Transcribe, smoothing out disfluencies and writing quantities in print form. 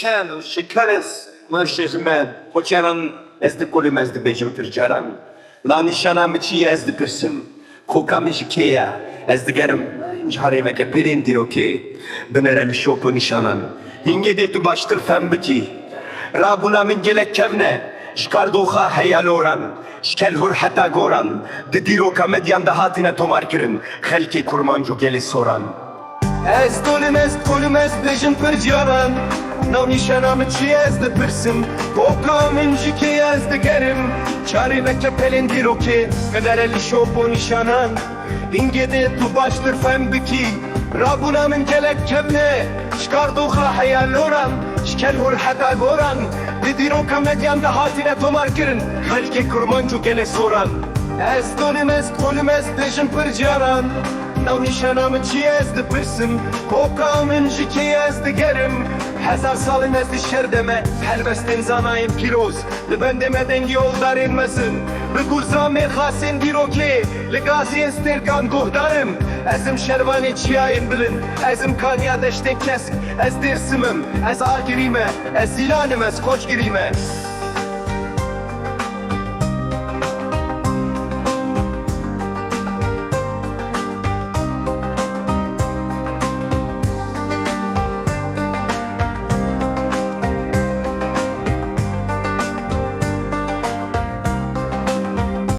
Koçan, şikares, mırşızmen, koçanın ezdi kolum ezdi becim tırcaran. La nişanam içi ezdi pürsüm, kokam işikeye, ezdi gerim, çare ke pirindir okey. Dönereli şopu nişanan, hinge de tu baştır fembiti. Rabuna min gelek kemne, şkardoha hayal oran. Şkel hur hatta goran, dediro ka medyan da hatine tomar kirin, xelki kurmancu geli soran. Ez dolum ez bejim pırcaran. Nav nişanam içi ez de pırsım, kokam inciki ez de gerim. Çare ke pelindir okey, kadereli şopu nişanan. Hinge de tu baştır fembiti. Rabuna min gelek kemne, şkardoha hayal oran. Şkel hur hatta goran, dediro ka medyan da hatine tomar kirin, xelki kurmancu geli soran. Ez dolum ez bejim pırcaran. Nav nişanam içi ez de pırsım, kokam inciki ez de gerim. Hezar salın ez de şerdeme, helbestin zanayim piroz. Ben demeden yollar inmesin, bi guzam xasin diroki, li gazi estirgan guhdarım. Ezim şervani çiyayın bilin, ezim kanya deşten kesk, ez dersimim, ez agirime, ez zilanım, ez koç girime.